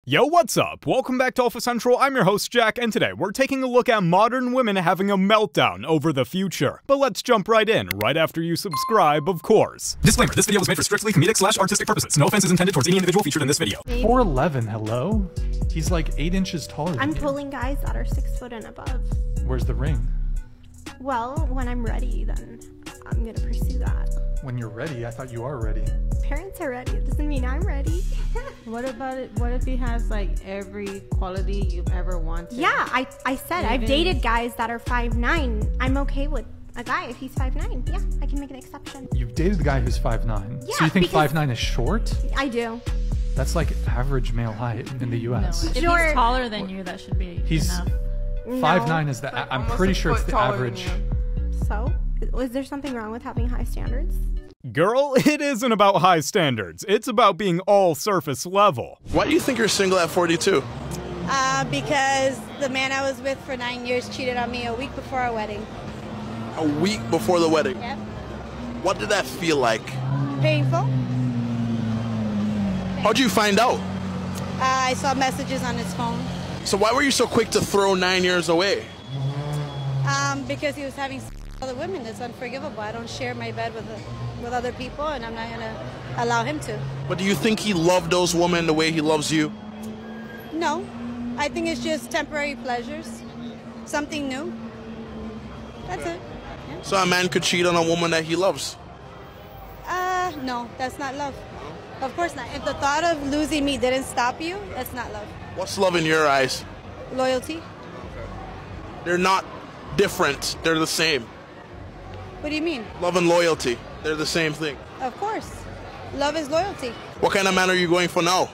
Yo, what's up? Welcome back to Alpha Central. I'm your host, Jack, and today we're taking a look at modern women having a meltdown over the future. But let's jump right in, right after you subscribe, of course. Disclaimer, this video was made for strictly comedic/artistic purposes. No offense is intended towards any individual featured in this video. 4'11", hello? He's like 8 inches taller than I'm you. pulling guys that are 6 foot and above. Where's the ring? Well, when I'm ready, then I'm gonna pursue that. When you're ready? I thought you are ready. Parents are ready. It doesn't mean I'm ready. What about it? What if he has like every quality you've ever wanted? Yeah, I said I've dated guys that are 5'9". I'm okay with a guy if he's 5'9". Yeah, I can make an exception. You've dated the guy who's 5'9". Yeah, so you think because 5'9" is short? I do. That's like average male height in the US. No, if he's taller than you, that should be enough. 5'9" is the, I'm pretty sure it's the average. So, is there something wrong with having high standards? Girl, it isn't about high standards. It's about being all surface level. Why do you think you're single at 42? Because the man I was with for 9 years cheated on me a week before our wedding. A week before the wedding? Yep. What did that feel like? Painful. How'd you find out? I saw messages on his phone. So why were you so quick to throw 9 years away? Because he was having sex with other women. It's unforgivable. I don't share my bed with other people, and I'm not going to allow him to. But do you think he loved those women the way he loves you? No. I think it's just temporary pleasures. Something new. That's it. Yeah. So a man could cheat on a woman that he loves? No, that's not love. Of course not. If the thought of losing me didn't stop you, that's not love. What's love in your eyes? Loyalty. They're not different. They're the same. What do you mean? Love and loyalty. They're the same thing. Of course. Love is loyalty. What kind of man are you going for now?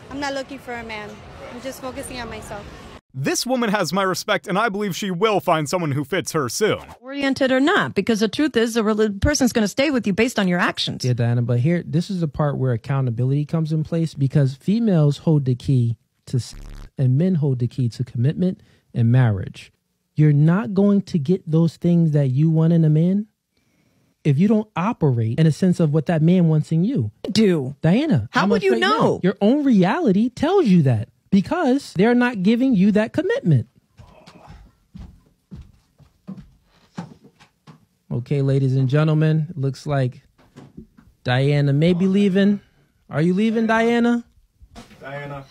I'm not looking for a man. I'm just focusing on myself. This woman has my respect, and I believe she will find someone who fits her soon. Oriented or not, because the truth is, the person's going to stay with you based on your actions. Yeah, Diana, but here, this is the part where accountability comes in place, because females hold the key to and men hold the key to commitment and marriage. You're not going to get those things that you want in a man if you don't operate in a sense of what that man wants in you. Do. Diana. How would you know? Your own reality tells you that. Because they're not giving you that commitment. Okay, ladies and gentlemen, looks like Diana may be leaving. Are you leaving, Diana? Diana,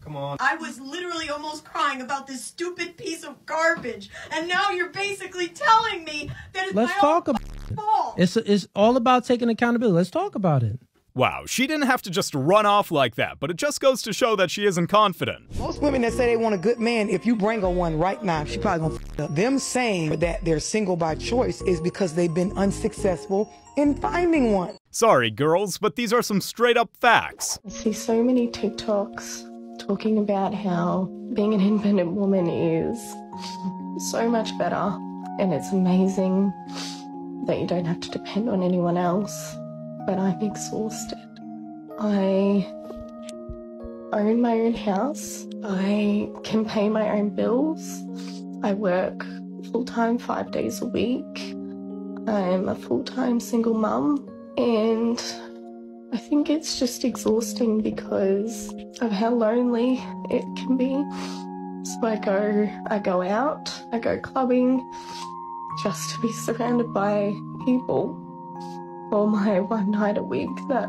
come on. I was literally almost crying about this stupid piece of garbage, and now you're basically telling me that it's Let's my talk own about fault. It's all about taking accountability. Let's talk about it. Wow, she didn't have to just run off like that, but it just goes to show that she isn't confident. Most women that say they want a good man, if you bring her one right now, she probably gonna f up. Them saying that they're single by choice is because they've been unsuccessful in finding one. Sorry, girls, but these are some straight-up facts. I see so many TikToks talking about how being an independent woman is so much better, and it's amazing that you don't have to depend on anyone else. But I'm exhausted. I own my own house. I can pay my own bills. I work full-time 5 days a week. I'm a full-time single mum, and I think it's just exhausting because of how lonely it can be. So I go out, I go clubbing just to be surrounded by people. Or my one night a week that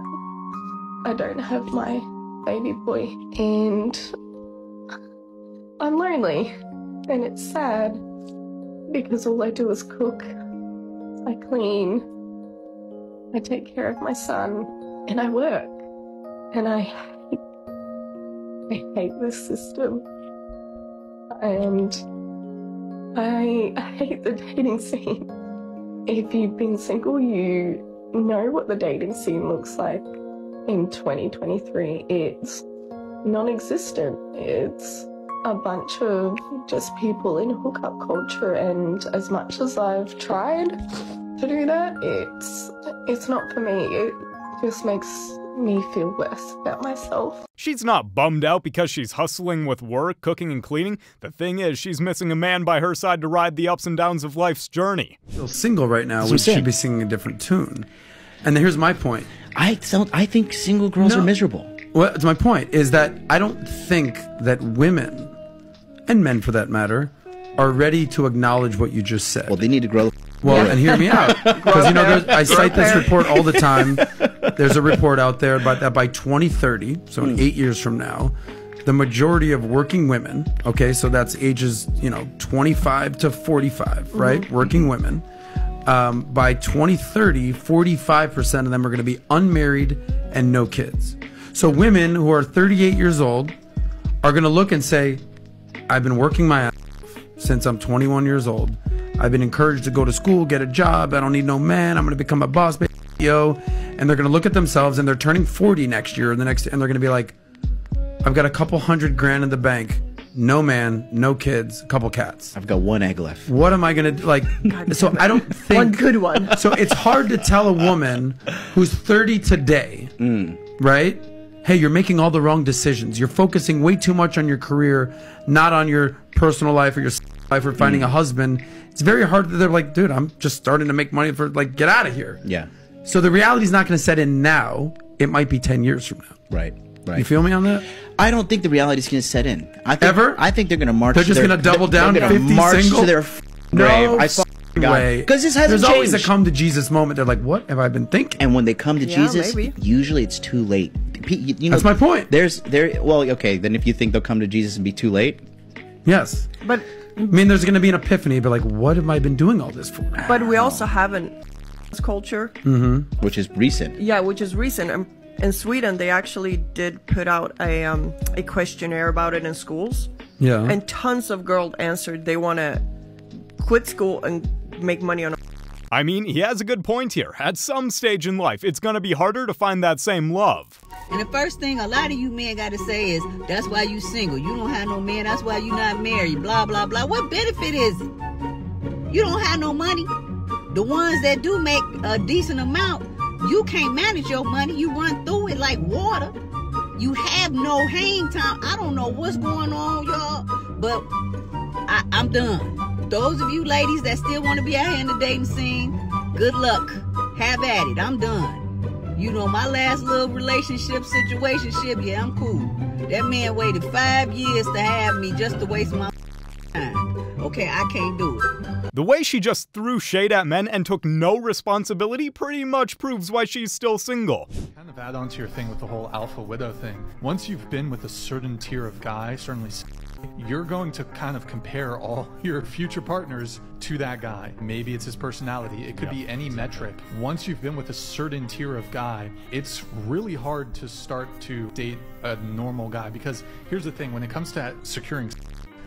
I don't have my baby boy, and I'm lonely, and it's sad because all I do is cook, I clean, I take care of my son, and I work, and I hate this system, and I hate the dating scene. If you've been single, you know what the dating scene looks like in 2023. It's non-existent. It's a bunch of just people in hookup culture, and as much as I've tried to do that, it's not for me. It just makes me feel worse about myself. She's not bummed out because she's hustling with work, cooking, and cleaning. The thing is, she's missing a man by her side to ride the ups and downs of life's journey. Still single right now, we should be singing a different tune. And here's my point. I think single girls are miserable. Well, it's my point is that I don't think that women, and men for that matter, are ready to acknowledge what you just said. Well, they need to grow. Well, and hear me out. Because, you know, I cite this report all the time. There's a report out there about that by 2030, so in 8 years from now, the majority of working women, okay, so that's ages, 25 to 45, right? Working women. By 2030, 45% of them are going to be unmarried and no kids. So women who are 38 years old are going to look and say, I've been working my ass off since I'm 21 years old. I've been encouraged to go to school, get a job. I don't need no man. I'm going to become a boss, yo. And they're going to look at themselves, and they're turning 40 next year, and they're going to be like, I've got a couple $100,000 in the bank. No man, no kids, a couple cats. I've got one egg left. What am I going to, like, so I don't think. One good one. So it's hard to tell a woman who's 30 today, right? Hey, you're making all the wrong decisions. You're focusing way too much on your career, not on your personal life or your life or finding a husband. It's very hard. They're like, dude, I'm just starting to make money for, like, get out of here. Yeah. So the reality is not going to set in now. It might be 10 years from now. Right. Right. You feel me on that? I don't think the reality is going to set in. I think, Ever? I think they're going to march. They're just going to double down. They're going to march single? to their grave. No way. Because this hasn't There's changed. always a come to Jesus moment. They're like, what have I been thinking? And when they come to Jesus, maybe. usually it's too late. That's my point. Well, okay, then if you think they'll come to Jesus and be too late, yes. But I mean, there's going to be an epiphany, but like, what have I been doing all this for? But we also have an culture, which is recent. yeah, which is recent. In Sweden, they actually did put out a questionnaire about it in schools. Yeah. And tons of girls answered they want to quit school and make money on. I mean, he has a good point here. At some stage in life, it's gonna be harder to find that same love. And the first thing a lot of you men got to say is, that's why you single. You don't have no man. That's why you not married. Blah, blah, blah. What benefit is it? You don't have no money. The ones that do make a decent amount, you can't manage your money. You run through it like water. You have no hang time. I don't know what's going on, y'all, but I'm done. Those of you ladies that still want to be out here in the dating scene, good luck. Have at it. I'm done. You know, my last little relationship, situationship, yeah, I'm cool. That man waited 5 years to have me just to waste my time. Okay, I can't do it. The way she just threw shade at men and took no responsibility pretty much proves why she's still single. Kind of add on to your thing with the whole alpha widow thing. Once you've been with a certain tier of guy, certainly you're going to kind of compare all your future partners to that guy. Maybe it's his personality. It could be any metric. Once you've been with a certain tier of guy, it's really hard to start to date a normal guy. Because here's the thing, when it comes to securing,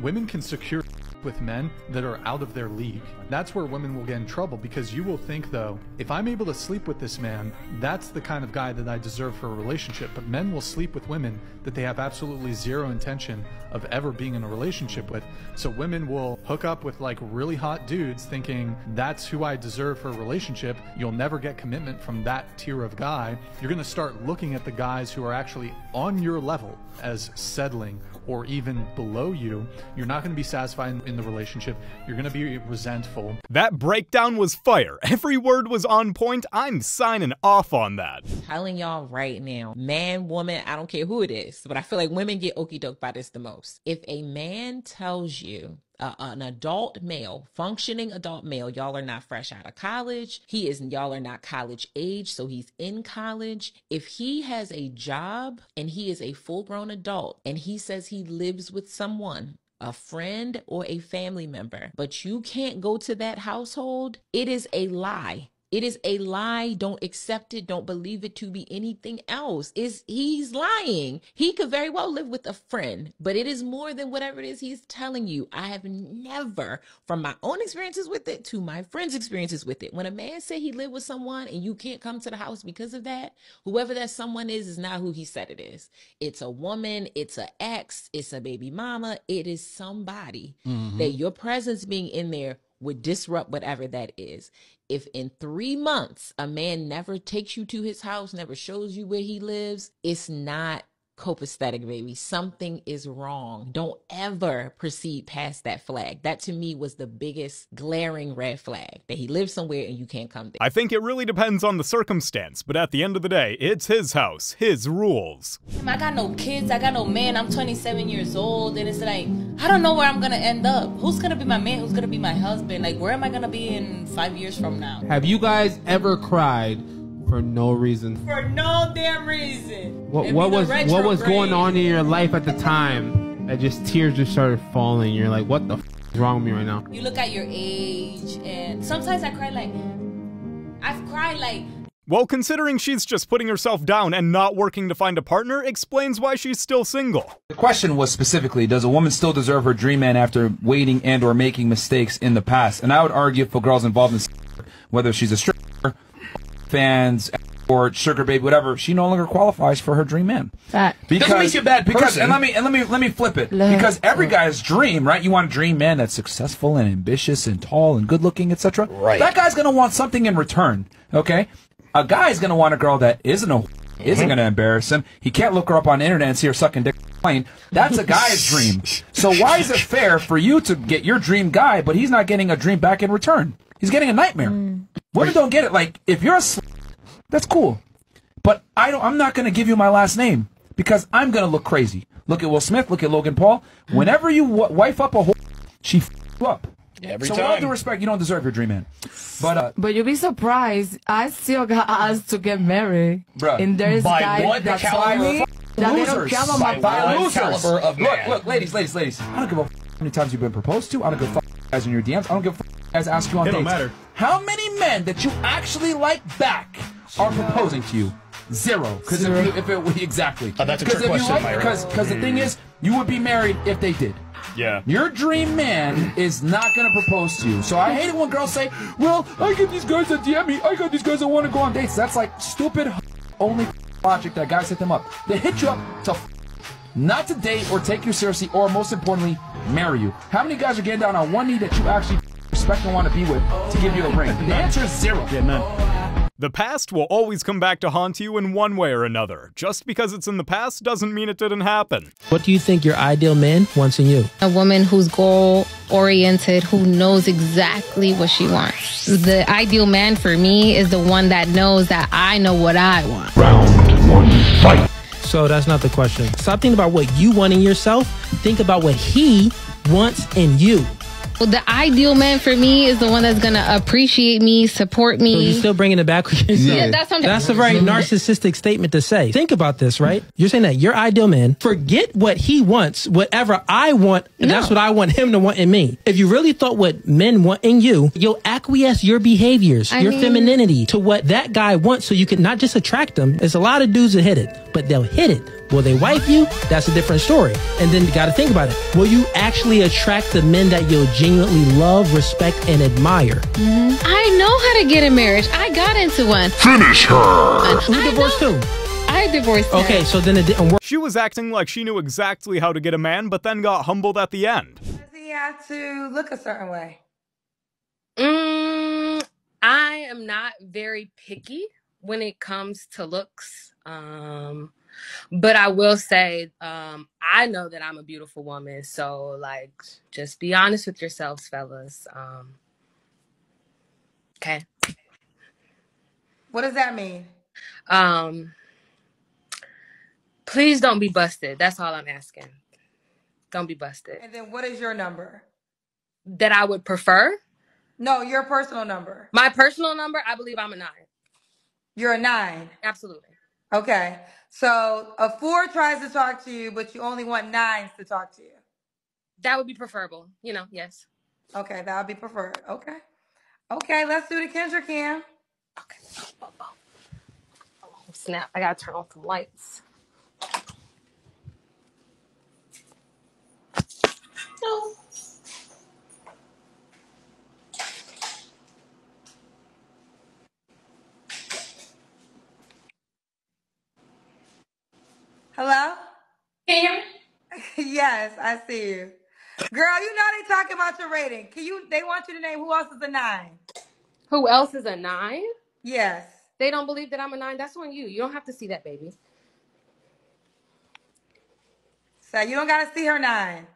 women can secure with men that are out of their league. That's where women will get in trouble, because you will think, though, if I'm able to sleep with this man, that's the kind of guy that I deserve for a relationship. But men will sleep with women that they have absolutely zero intention of ever being in a relationship with. So women will hook up with like really hot dudes thinking that's who I deserve for a relationship. You'll never get commitment from that tier of guy. You're going to start looking at the guys who are actually on your level as settling or even below you. You're not going to be satisfied in the relationship. You're going to be resentful. That breakdown was fire. Every word was on point. I'm signing off on that. Telling y'all right now, man, woman, I don't care who it is, but I feel like women get okie doke by this the most. If a man tells you, an adult male, functioning adult male, y'all are not fresh out of college, y'all are not college age, so he's in college. If he has a job and he is a full-grown adult and he says he lives with someone, a friend or a family member, but you can't go to that household, it is a lie. It is a lie. Don't accept it. Don't believe it to be anything else. He's lying. He could very well live with a friend, but it is more than whatever it is he's telling you. I have never, from my own experiences with it to my friends' experiences with it, when a man said he lived with someone and you can't come to the house because of that, whoever that someone is not who he said it is. It's a woman, it's an ex, it's a baby mama. It is somebody that your presence being in there would disrupt whatever that is. If in 3 months a man never takes you to his house, never shows you where he lives, it's not copacetic, baby. Something is wrong. Don't ever proceed past that flag. That to me was the biggest glaring red flag, that he lives somewhere and you can't come there. I think it really depends on the circumstance, but at the end of the day, it's his house, his rules. I got no kids, I got no man, I'm 27 years old, and it's like, I don't know where I'm gonna end up. Who's gonna be my man? Who's gonna be my husband? Like, where am I gonna be in 5 years from now? Have you guys ever cried for no reason? For no damn reason. What was going on in your life at the time that just tears just started falling? You're like, what the f is wrong with me right now? You look at your age, and sometimes I cry like, I've cried like. Well, considering she's just putting herself down and not working to find a partner, explains why she's still single. The question was specifically, does a woman still deserve her dream man after waiting and or making mistakes in the past? And I would argue for girls involved in whether she's a stripper, fans, or sugar baby, whatever, she no longer qualifies for her dream man. Because doesn't make you a bad person. And let me flip it. Because every guy's dream, right? You want a dream man that's successful and ambitious and tall and good looking, etc. Right. That guy's gonna want something in return. Okay? A guy's gonna want a girl that isn't gonna embarrass him. He can't look her up on the internet and see her sucking dick plane. That's a guy's dream. So why is it fair for you to get your dream guy, but he's not getting a dream back in return? He's getting a nightmare. Women don't get it. Like, if you're a that's cool. But I'm not gonna give you my last name because I'm gonna look crazy. Look at Will Smith, look at Logan Paul. Whenever you wife up a she you up. Every so time. with all due respect, you don't deserve your dream man. But you'll be surprised. I still got asked to get married. Bruh. And there's By guys what that caliber told me of that they don't losers. care about my By losers. caliber of man. Look, ladies. I don't give a how many times you've been proposed to. I don't give a guys in your DMs. I don't give a guys ask you on It dates. don't matter. How many men that you actually like back are proposing to you? Zero. Because if it exactly. That's a trick question, Myra. Because the thing is, you would be married if they did. Yeah. Your dream man is not going to propose to you. So I hate it when girls say, well, I get these guys that DM me. I got these guys that want to go on dates. That's like stupid only logic that guys hit them up. They hit you up to not to date or take you seriously or most importantly, marry you. How many guys are getting down on one knee that you actually respect and want to be with to give you a ring? The answer is zero. Yeah, none. The past will always come back to haunt you in one way or another. Just because it's in the past doesn't mean it didn't happen. What do you think your ideal man wants in you? A woman who's goal-oriented, who knows exactly what she wants. The ideal man for me is the one that knows that I know what I want. Round one, fight. So that's not the question. Stop thinking about what you want in yourself. Think about what he wants in you. Well, the ideal man for me is the one that's going to appreciate me, support me. So you're still bringing it back with yourself. Yeah, that's a very narcissistic statement to say. Think about this, right? You're saying that your ideal man, forget what he wants, whatever I want, and that's what I want him to want in me. If you really thought what men want in you, you'll acquiesce your behaviors, your femininity to what that guy wants so you can not just attract them. There's a lot of dudes that hit it, but they'll hit it. Will they wife you? That's a different story. And then you got to think about it. Will you actually attract the men that you'll genuinely love, respect, and admire? I know how to get a marriage. I got into one. Finish her. Who divorced who? I divorced her. Okay, so then it didn't work. She was acting like she knew exactly how to get a man, but then got humbled at the end. Does he have to look a certain way? I am not very picky when it comes to looks. But I will say, I know that I'm a beautiful woman. So, like, just be honest with yourselves, fellas. Okay. What does that mean? Please don't be busted. That's all I'm asking. Don't be busted. And then what is your number? That I would prefer? No, your personal number. My personal number, I believe I'm a 9. You're a 9? Absolutely. Okay. So a 4 tries to talk to you, but you only want 9s to talk to you. That would be preferable. You know, yes. Okay, that would be preferred. Okay. Okay, let's do the Kendra Cam. Okay. Oh, snap. I gotta turn off the lights. No. Hello? Can you hear me? Yes, I see you. Girl, you know they talking about your rating. They want you to name who else is a 9. Who else is a 9? Yes. They don't believe that I'm a 9. That's on you. You don't have to see that, baby. So you don't gotta see her 9.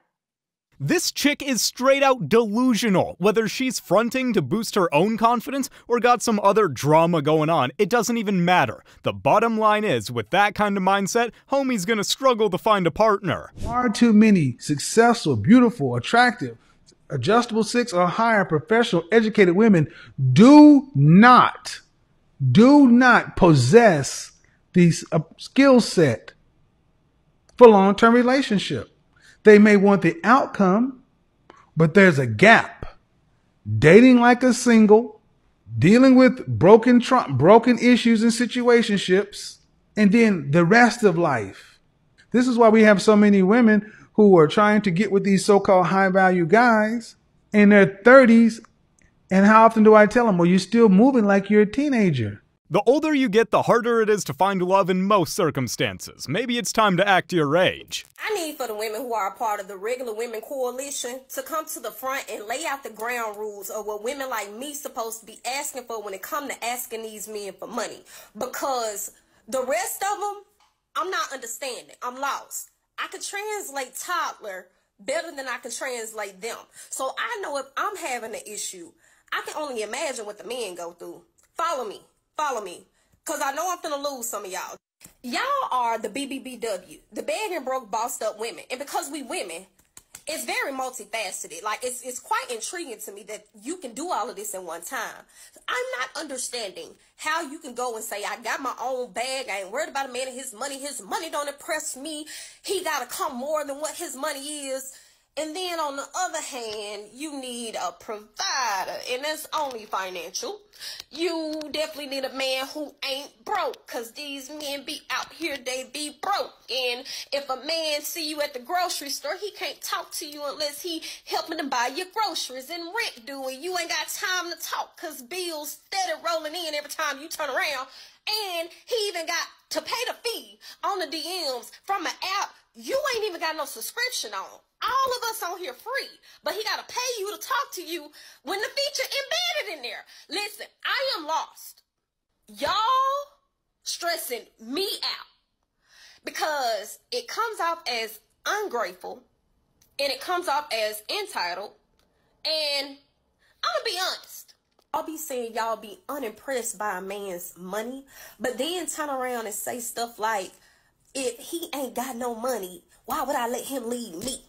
This chick is straight out delusional. Whether she's fronting to boost her own confidence or got some other drama going on, it doesn't even matter. The bottom line is, with that kind of mindset, homie's gonna struggle to find a partner. Far too many successful, beautiful, attractive, adjustable 6 or higher professional educated women do not possess these skill set for long-term relationship. They may want the outcome, but there's a gap. Dating like a single, dealing with broken issues and situationships, and then the rest of life. This is why we have so many women who are trying to get with these so-called high-value guys in their 30s. And how often do I tell them, well, you're still moving like you're a teenager? The older you get, the harder it is to find love in most circumstances. Maybe it's time to act your age. I need for the women who are a part of the Regular Women Coalition to come to the front and lay out the ground rules of what women like me supposed to be asking for when it comes to asking these men for money. Because the rest of them, I'm not understanding. I'm lost. I could translate toddler better than I can translate them. So I know if I'm having an issue, I can only imagine what the men go through. Follow me. Follow me, because I know I'm finna lose some of y'all. Y'all are the BBBW, the bag and broke bossed up women. And because we women, it's very multifaceted. Like, it's quite intriguing to me that you can do all of this in one time. I'm not understanding how you can go and say, I got my own bag. I ain't worried about a man and his money. His money don't impress me. He got to come more than what his money is. And then on the other hand, you need a provider, and that's only financial. You definitely need a man who ain't broke, because these men be out here, they be broke. And if a man see you at the grocery store, he can't talk to you unless he helping to buy your groceries and rent due, and you ain't got time to talk because bills steady rolling in every time you turn around. And he even got to pay the fee on the DMs from an app you ain't even got no subscription on. All of us on here free, but he got to pay you to talk to you when the feature embedded in there. Listen, I am lost. Y'all stressing me out because it comes off as ungrateful and it comes off as entitled. And I'm going to be honest. I'll be saying y'all be unimpressed by a man's money, but then turn around and say stuff like, if he ain't got no money, why would I let him lead me?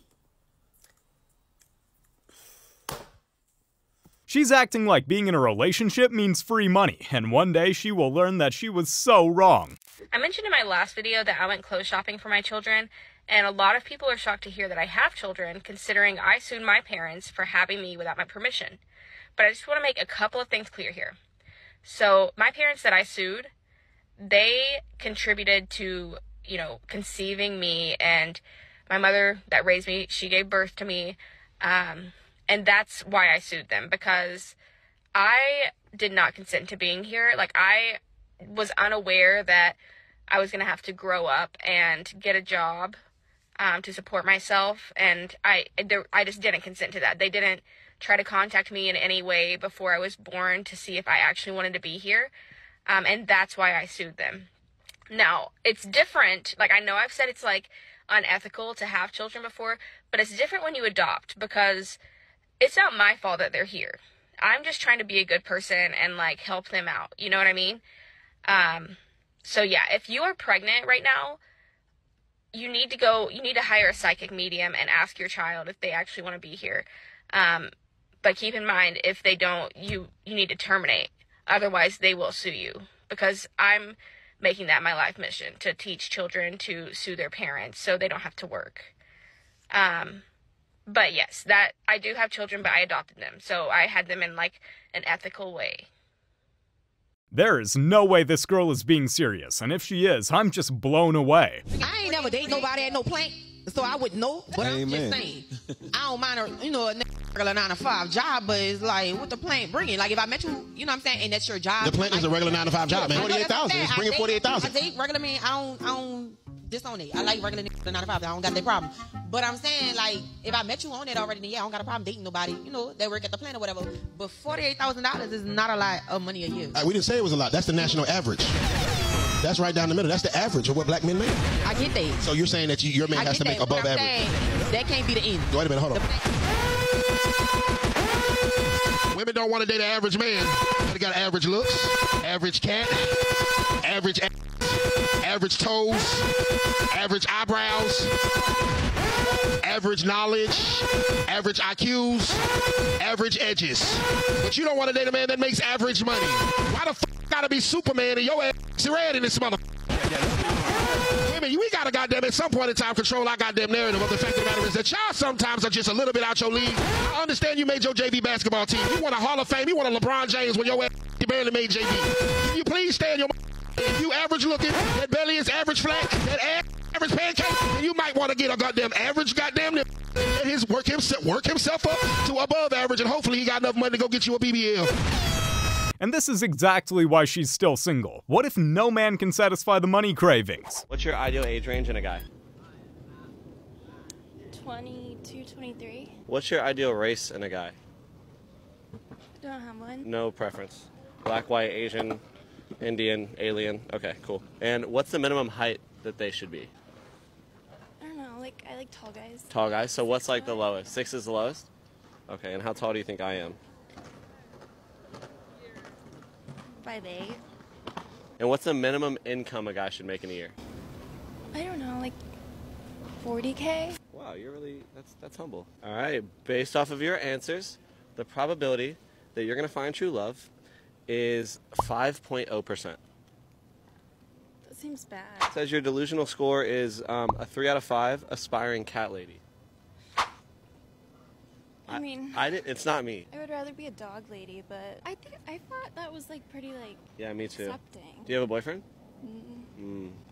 She's acting like being in a relationship means free money, and one day she will learn that she was so wrong. I mentioned in my last video that I went clothes shopping for my children, and a lot of people are shocked to hear that I have children, considering I sued my parents for having me without my permission. But I just want to make a couple of things clear here. So my parents that I sued, they contributed to, conceiving me, and my mother that raised me, she gave birth to me. And that's why I sued them, because I did not consent to being here. Like, I was unaware that I was going to have to grow up and get a job to support myself. And I just didn't consent to that. They didn't try to contact me in any way before I was born to see if I actually wanted to be here. And that's why I sued them. Now, it's different. Like, I know I've said it's, unethical to have children before, but it's different when you adopt, because it's not my fault that they're here. I'm just trying to be a good person and, help them out. You know what I mean? So, yeah, if you are pregnant right now, you need to hire a psychic medium and ask your child if they actually want to be here. But keep in mind, if they don't, you need to terminate. Otherwise, they will sue you, because I'm making that my life mission, to teach children to sue their parents so they don't have to work. But yes, that I do have children, but I adopted them. So I had them in an ethical way. There is no way this girl is being serious, and if she is, I'm just blown away. I ain't never dated nobody at no plant, so I wouldn't know. But I'm just saying, I don't mind a regular 9-to-5 job, but it's what the plant bringing. Like, if I met you, you know what I'm saying, and that's your job. The plant is a regular 9-to-5 job, man. 48,000. It's bringing 48,000. I date regular men. I don't disown it. I like regular 9-to-5. I don't got that problem. But I'm saying, if I met you on it already, then yeah, I don't got a problem dating nobody, that work at the plant or whatever. But $48,000 is not a lot of money a year. We didn't say it was a lot. That's the national average. That's right down the middle. That's the average of what black men make. I get that. So you're saying that your man has to make above average. That can't be the end. Wait a minute, hold on. Women don't want to date an average man. They got average looks, average cat, average toes, average eyebrows, average knowledge, average IQs, average edges. But you don't want to date a man that makes average money. Why the f gotta be Superman and your ass red in this mother? Women, we gotta goddamn at some point in time control our goddamn narrative of the fact of the matter is that y'all sometimes are just a little bit out your league. I understand you made your JV basketball team. You want a Hall of Fame. You want a LeBron James when your ass barely made JV. Can you please stay in your if you average looking, that belly is average flat, that ass average pancake, then you might want to get a goddamn average goddamn work himself up to above average, and hopefully he got enough money to go get you a BBL. And this is exactly why she's still single. What if no man can satisfy the money cravings? What's your ideal age range in a guy? 22, 23. What's your ideal race in a guy? Don't have one. No preference. Black, white, Asian, Indian, alien. Okay, cool. And what's the minimum height that they should be? I don't know. Like, I like tall guys. Tall guys? So what's like the lowest? 6 is the lowest? Okay, and how tall do you think I am? 5'8". And what's the minimum income a guy should make in a year? I don't know, like 40K? Wow, you're really, that's humble. All right, based off of your answers, the probability that you're going to find true love is 5.0%. That seems bad. It says your delusional score is a 3 out of 5, aspiring cat lady. I mean, it's not me. I would rather be a dog lady, but I thought that was like pretty like yeah, me too. accepting. Do you have a boyfriend?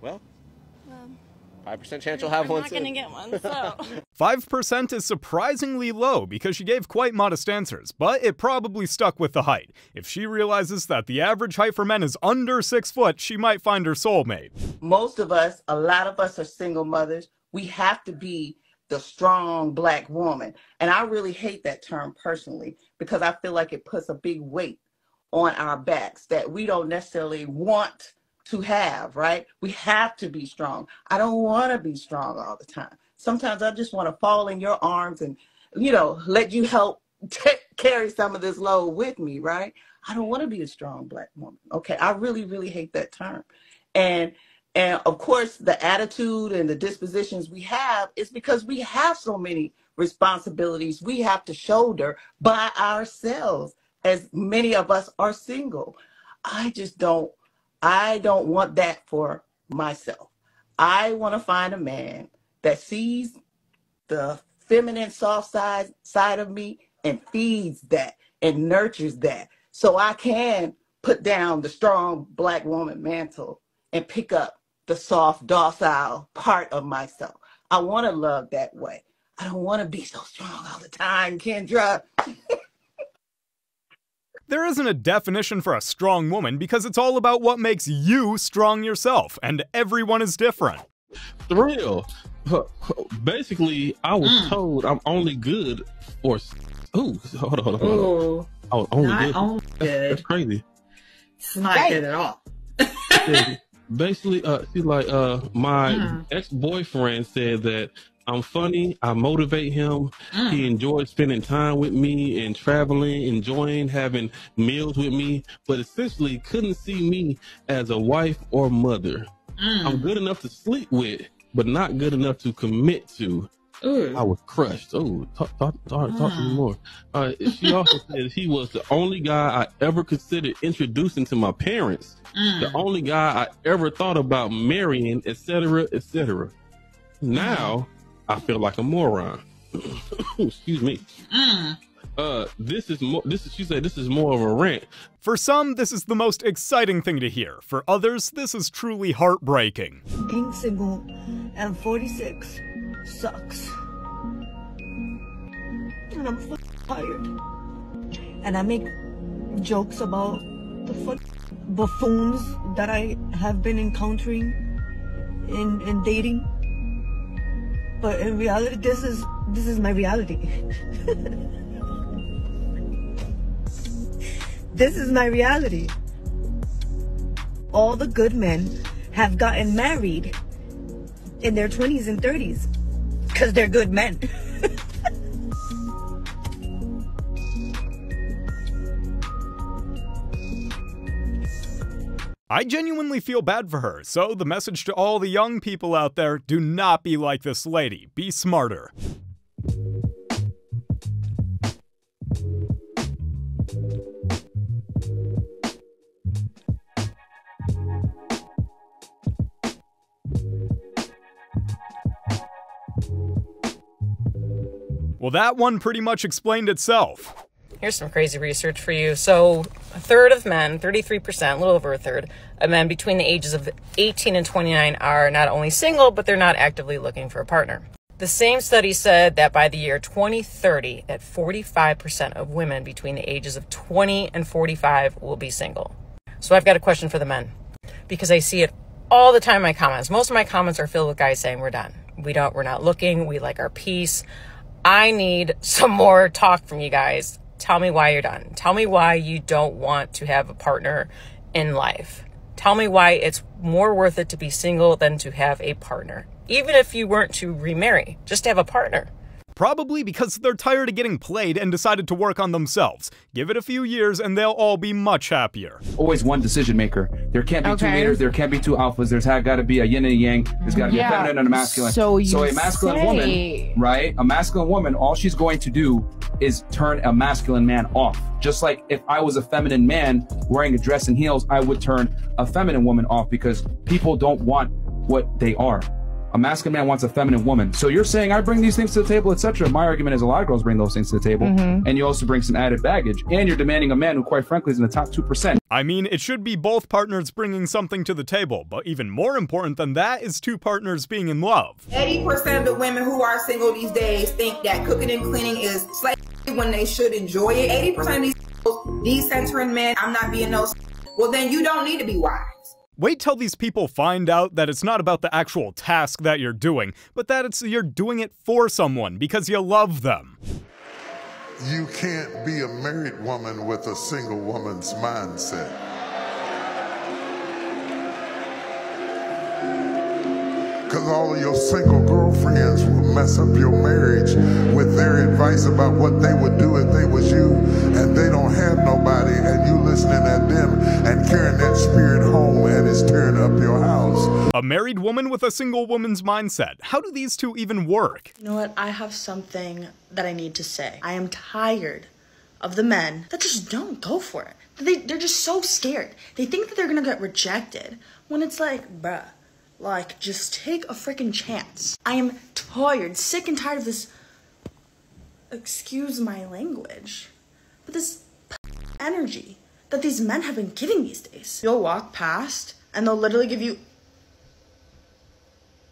Well, 5% chance you'll have I'm one not soon. gonna get one, so 5% is surprisingly low because she gave quite modest answers, but it probably stuck with the height. If she realizes that the average height for men is under 6 foot, she might find her soulmate. Most of us, a lot of us are single mothers. We have to be the strong black woman. And I really hate that term personally because I feel like it puts a big weight on our backs that we don't necessarily want to have, right? We have to be strong. I don't want to be strong all the time. Sometimes I just want to fall in your arms and, you know, let you help carry some of this load with me, right? I don't want to be a strong black woman. Okay, I really, really hate that term. And of course, the attitude and the dispositions we have is because we have so many responsibilities we have to shoulder by ourselves, as many of us are single. I don't want that for myself. I want to find a man that sees the feminine soft side of me and feeds that and nurtures that so I can put down the strong black woman mantle and pick up the soft, docile part of myself. I want to love that way. I don't want to be so strong all the time, Kendra. There isn't a definition for a strong woman because it's all about what makes you strong yourself, and everyone is different. The real. Basically, I was told I'm only good for... Ooh, hold on. Ooh, I was only not good. only good. That's crazy. It's not good at all. Basically, see, like, my ex-boyfriend said that I'm funny, I motivate him, he enjoys spending time with me and traveling, enjoying having meals with me, but essentially couldn't see me as a wife or mother. I'm good enough to sleep with, but not good enough to commit to. I was crushed. Oh, talk to me more. She also said he was the only guy I ever considered introducing to my parents, the only guy I ever thought about marrying, etc., etc. Now, I feel like a moron. Excuse me. She said this is more of a rant. For some, this is the most exciting thing to hear. For others, this is truly heartbreaking. Being single and 46 sucks. And I'm tired. And I make jokes about the buffoons that I have been encountering in dating. But in reality, this is my reality. This is my reality. All the good men have gotten married in their 20s and 30s because they're good men. I genuinely feel bad for her, so the message to all the young people out there, do not be like this lady. Be smarter. Well, that one pretty much explained itself. Here's some crazy research for you. So, a third of men, 33%, a little over a third, of men between the ages of 18 and 29 are not only single, but they're not actively looking for a partner. The same study said that by the year 2030, that 45% of women between the ages of 20 and 45 will be single. So I've got a question for the men, because I see it all the time in my comments. Most of my comments are filled with guys saying we're done. We're not looking. We like our peace. I need some more talk from you guys. Tell me why you're done. Tell me why you don't want to have a partner in life. Tell me why it's more worth it to be single than to have a partner. Even if you weren't to remarry, just to have a partner. Probably because they're tired of getting played and decided to work on themselves. Give it a few years and they'll all be much happier. Always one decision maker. There can't be two leaders, there can't be two alphas, there's got to be a yin and a yang, there's got to be a feminine and a masculine. So a masculine woman, right? A masculine woman, all she's going to do is turn a masculine man off. Just like if I was a feminine man wearing a dress and heels, I would turn a feminine woman off because people don't want what they are. A masculine man wants a feminine woman. So you're saying I bring these things to the table, etc. My argument is a lot of girls bring those things to the table, and you also bring some added baggage, and you're demanding a man who, quite frankly, is in the top 2%. I mean, it should be both partners bringing something to the table, but even more important than that is two partners being in love. 80% of the women who are single these days think that cooking and cleaning is slavery when they should enjoy it. 80% of these centering men, I'm not being no. Well, then you don't need to be wise. Wait till these people find out that it's not about the actual task that you're doing, but that you're doing it for someone because you love them. You can't be a married woman with a single woman's mindset. Because all of your single girlfriends will mess up your marriage with their advice about what they would do if they was you, and they don't have nobody, and you listening at them and carrying that spirit home, and it's tearing up your house. A married woman with a single woman's mindset. How do these two even work? You know what? I have something that I need to say. I am tired of the men that just don't go for it. They're just so scared. They think that they're gonna get rejected when it's like, bruh. Like, just take a freaking chance. I am tired, sick and tired of this, excuse my language, but this energy that these men have been giving these days. You'll walk past and they'll literally give you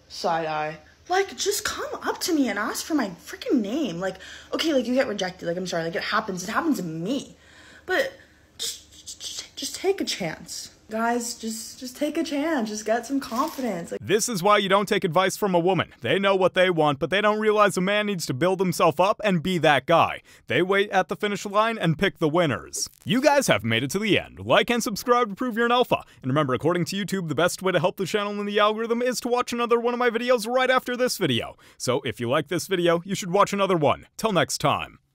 side eye. Like, just come up to me and ask for my freaking name. Like, okay, like, you get rejected, like, I'm sorry, like, it happens to me. But just take a chance. Guys, just take a chance. Just get some confidence. Like, this is why you don't take advice from a woman. They know what they want, but they don't realize a man needs to build himself up and be that guy. They wait at the finish line and pick the winners. You guys have made it to the end. Like and subscribe to prove you're an alpha. And remember, according to YouTube, the best way to help the channel in the algorithm is to watch another one of my videos right after this video. So if you like this video, you should watch another one. Till next time.